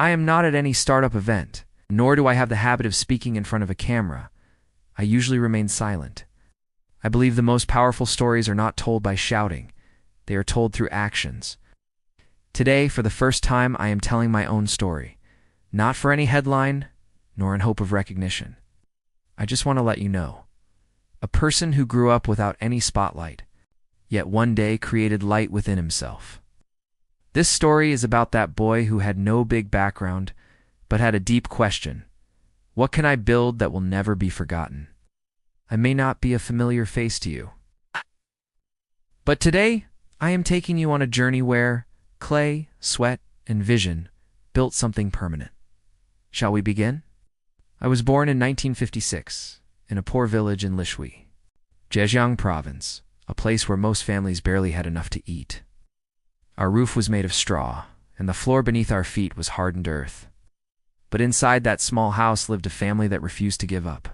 I am not at any startup event, nor do I have the habit of speaking in front of a camera. I usually remain silent. I believe the most powerful stories are not told by shouting. They are told through actions. Today, for the first time, I am telling my own story. Not for any headline, nor in hope of recognition. I just want to let you know. A person who grew up without any spotlight, yet one day created light within himself. This story is about that boy who had no big background, but had a deep question. What can I build that will never be forgotten? I may not be a familiar face to you. But today, I am taking you on a journey where clay, sweat, and vision built something permanent. Shall we begin? I was born in 1956 in a poor village in Lishui, Zhejiang province, a place where most families barely had enough to eat. Our roof was made of straw, and the floor beneath our feet was hardened earth. But inside that small house lived a family that refused to give up.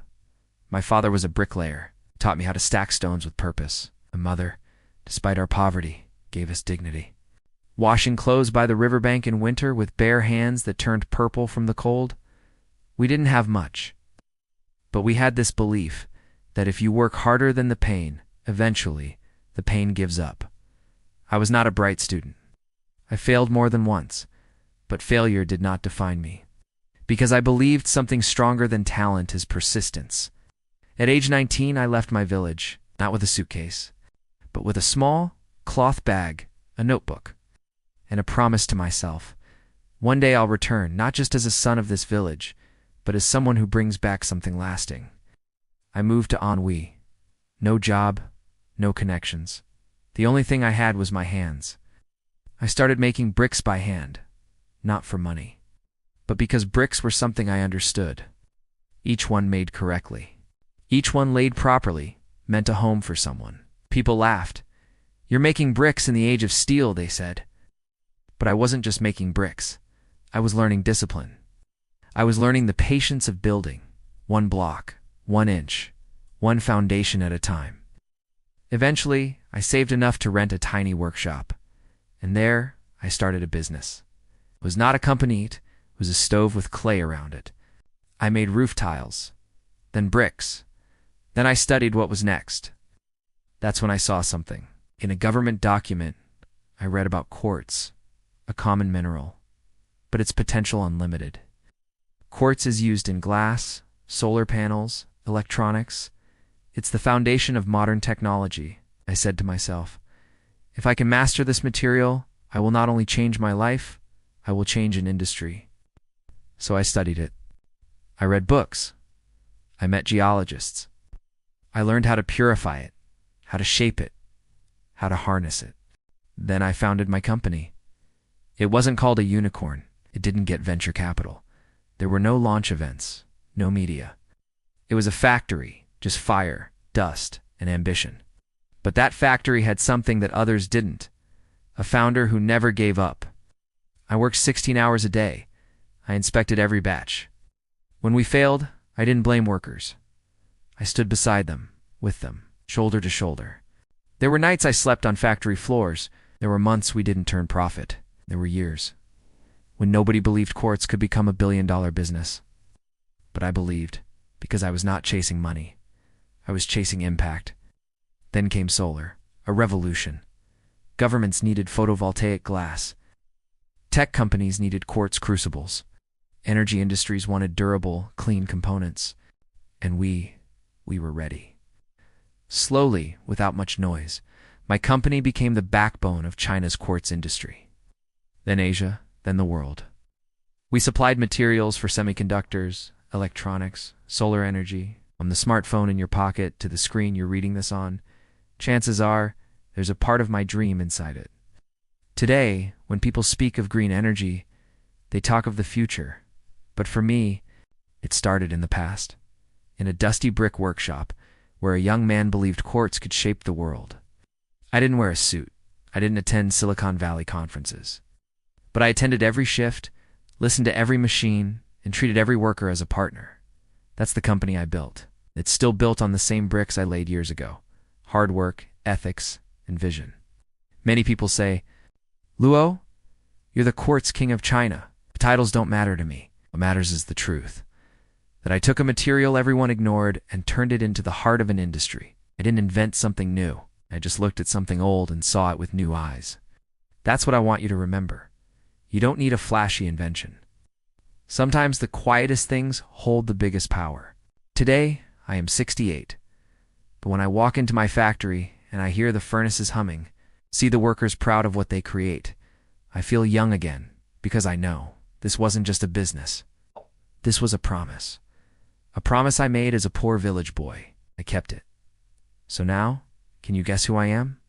My father was a bricklayer, taught me how to stack stones with purpose. My mother, despite our poverty, gave us dignity. Washing clothes by the riverbank in winter with bare hands that turned purple from the cold. We didn't have much. But we had this belief that if you work harder than the pain, eventually, the pain gives up. I was not a bright student. I failed more than once, but failure did not define me. Because I believed something stronger than talent is persistence. At age 19, I left my village, not with a suitcase, but with a small cloth bag, a notebook, and a promise to myself. One day I'll return, not just as a son of this village, but as someone who brings back something lasting. I moved to Ennui. No job, no connections. The only thing I had was my hands. I started making bricks by hand, not for money, but because bricks were something I understood. Each one made correctly. Each one laid properly meant a home for someone. People laughed. "You're making bricks in the age of steel," they said. But I wasn't just making bricks. I was learning discipline. I was learning the patience of building, one block, 1 inch, one foundation at a time. Eventually, I saved enough to rent a tiny workshop, and there I started a business. It was not a company, it was a stove with clay around it. I made roof tiles, then bricks. Then I studied what was next. That's when I saw something. In a government document, I read about quartz, a common mineral, but its potential unlimited. Quartz is used in glass, solar panels, electronics. It's the foundation of modern technology, I said to myself. If I can master this material, I will not only change my life, I will change an industry. So I studied it. I read books. I met geologists. I learned how to purify it, how to shape it, how to harness it. Then I founded my company. It wasn't called a unicorn. It didn't get venture capital. There were no launch events, no media. It was a factory, just fire, dust, and ambition. But that factory had something that others didn't. A founder who never gave up. I worked 16 hours a day. I inspected every batch. When we failed, I didn't blame workers. I stood beside them, with them, shoulder to shoulder. There were nights I slept on factory floors. There were months we didn't turn profit. There were years when nobody believed quartz could become a billion-dollar business. But I believed, because I was not chasing money. I was chasing impact. Then came solar, a revolution. Governments needed photovoltaic glass. Tech companies needed quartz crucibles. Energy industries wanted durable, clean components. And we were ready. Slowly, without much noise, my company became the backbone of China's quartz industry. Then Asia, then the world. We supplied materials for semiconductors, electronics, solar energy. From the smartphone in your pocket to the screen you're reading this on, chances are there's a part of my dream inside it. Today, when people speak of green energy, they talk of the future. But for me, it started in the past, in a dusty brick workshop where a young man believed quartz could shape the world. I didn't wear a suit. I didn't attend Silicon Valley conferences. But I attended every shift, listened to every machine, and treated every worker as a partner. That's the company I built. It's still built on the same bricks I laid years ago. Hard work, ethics, and vision. Many people say, "Luo, you're the quartz king of China." Titles don't matter to me. What matters is the truth. That I took a material everyone ignored and turned it into the heart of an industry. I didn't invent something new. I just looked at something old and saw it with new eyes. That's what I want you to remember. You don't need a flashy invention. Sometimes the quietest things hold the biggest power. Today, I am 68. But when I walk into my factory and I hear the furnaces humming, see the workers proud of what they create, I feel young again because I know this wasn't just a business. This was a promise. A promise I made as a poor village boy. I kept it. So now, can you guess who I am?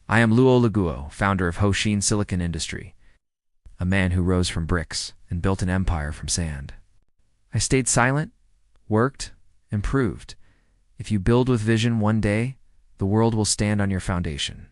I am Luo Liguo, founder of Hoshin Silicon Industry, a man who rose from bricks and built an empire from sand. I stayed silent, worked, and proved. If you build with vision one day, the world will stand on your foundation.